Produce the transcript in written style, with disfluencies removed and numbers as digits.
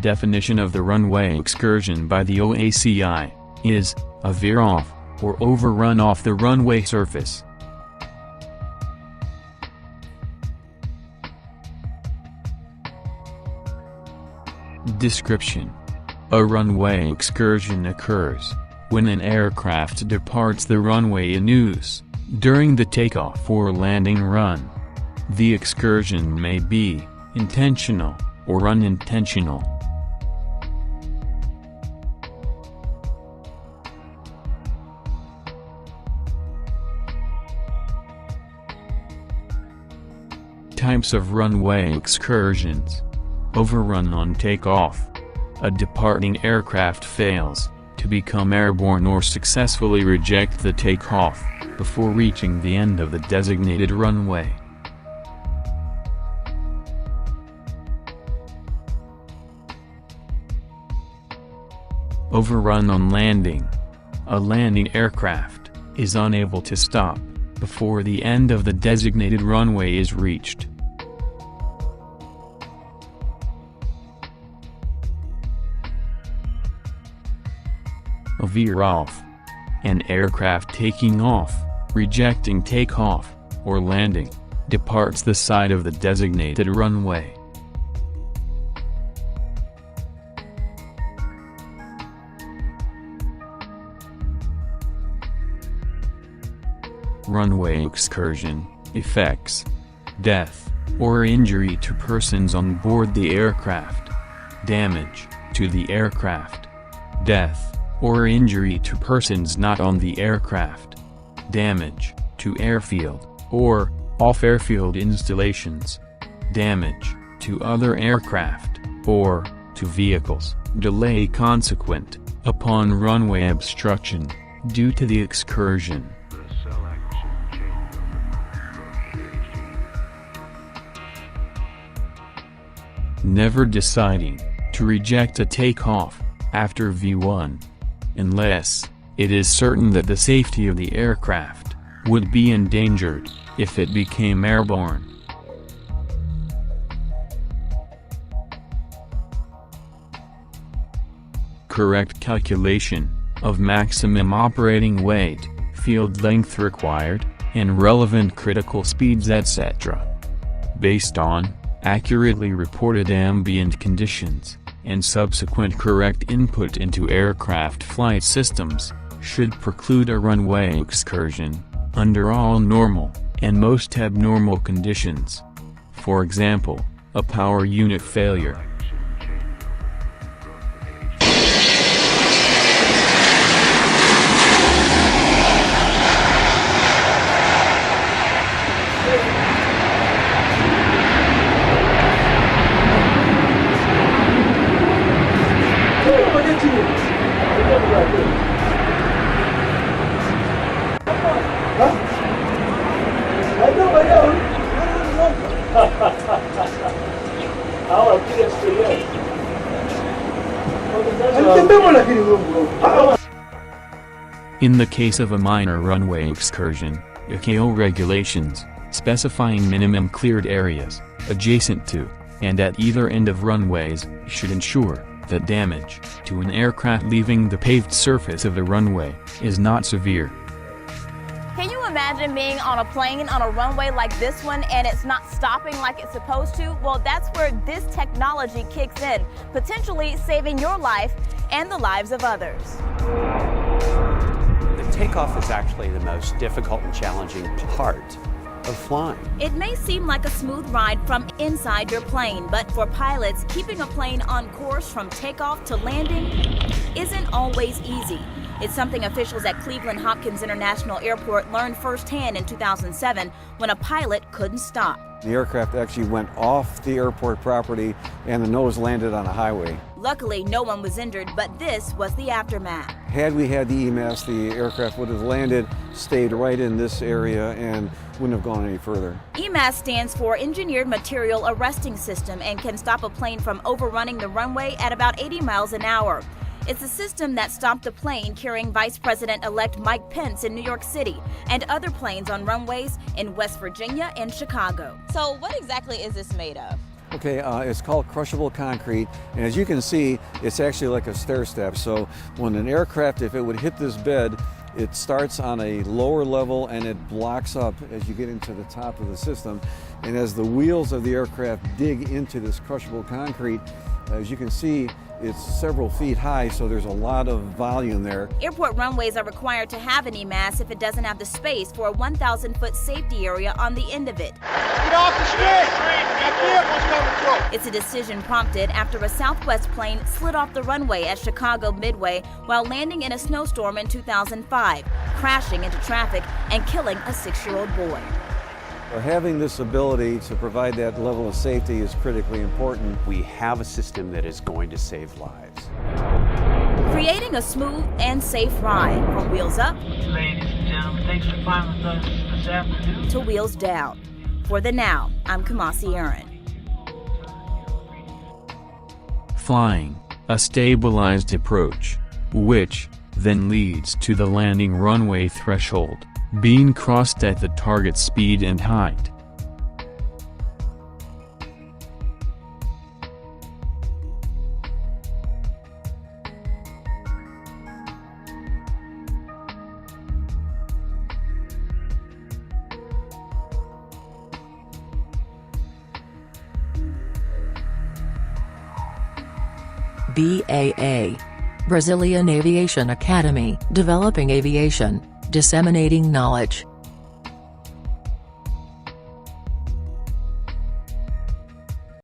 definition of the runway excursion by the OACI is a veer off or overrun off the runway surface. Description: a runway excursion occurs when an aircraft departs the runway in use during the takeoff or landing run. The excursion may be intentional or unintentional. Types of runway excursions. Overrun on takeoff. A departing aircraft fails to become airborne or successfully reject the takeoff before reaching the end of the designated runway. Overrun on landing. A landing aircraft is unable to stop before the end of the designated runway is reached. A veer off. An aircraft taking off, rejecting takeoff, or landing, departs the side of the designated runway. Runway excursion effects: death or injury to persons on board the aircraft, damage to the aircraft, death or injury to persons not on the aircraft, damage to airfield or off-airfield installations, damage to other aircraft or to vehicles, delay consequent upon runway obstruction due to the excursion. Never deciding to reject a takeoff after V1, unless it is certain that the safety of the aircraft would be endangered if it became airborne. Correct calculation of maximum operating weight, field length required, and relevant critical speeds etc. Based on accurately reported ambient conditions, and subsequent correct input into aircraft flight systems, should preclude a runway excursion, under all normal, and most abnormal conditions. For example, a power unit failure. In the case of a minor runway excursion, ICAO regulations, specifying minimum cleared areas, adjacent to, and at either end of runways, should ensure that damage to an aircraft leaving the paved surface of the runway is not severe. Can you imagine being on a plane on a runway like this one and it's not stopping like it's supposed to? Well, that's where this technology kicks in, potentially saving your life and the lives of others. The takeoff is actually the most difficult and challenging part of flying. It may seem like a smooth ride from inside your plane, but for pilots, keeping a plane on course from takeoff to landing isn't always easy. It's something officials at Cleveland Hopkins International Airport learned firsthand in 2007 when a pilot couldn't stop. The aircraft actually went off the airport property and the nose landed on a highway. Luckily, no one was injured, but this was the aftermath. Had we had the EMAS, the aircraft would have landed, stayed right in this area, and wouldn't have gone any further. EMAS stands for Engineered Material Arresting System and can stop a plane from overrunning the runway at about 80 miles an hour. It's a system that stopped the plane carrying Vice President-elect Mike Pence in New York City and other planes on runways in West Virginia and Chicago. So what exactly is this made of? Okay, it's called crushable concrete, and as you can see, it's actually like a stair step. So when an aircraft, if it would hit this bed, it starts on a lower level and it blocks up as you get into the top of the system. And as the wheels of the aircraft dig into this crushable concrete, as you can see, it's several feet high, so there's a lot of volume there. Airport runways are required to have an EMAS if it doesn't have the space for a 1,000-foot safety area on the end of it. Get off the street! Got vehicles coming through! It's a decision prompted after a Southwest plane slid off the runway at Chicago Midway while landing in a snowstorm in 2005, crashing into traffic and killing a 6-year-old boy. Having this ability to provide that level of safety is critically important. We have a system that is going to save lives. Creating a smooth and safe ride from wheels up Ladies and gentlemen, thanks for flying with us this afternoon. to wheels down. For the Now, I'm Kamasi Aaron. Flying, a stabilized approach, which then leads to the landing runway threshold being crossed at the target speed and height. BAA. Brazilian Aviation Academy, developing aviation, disseminating knowledge.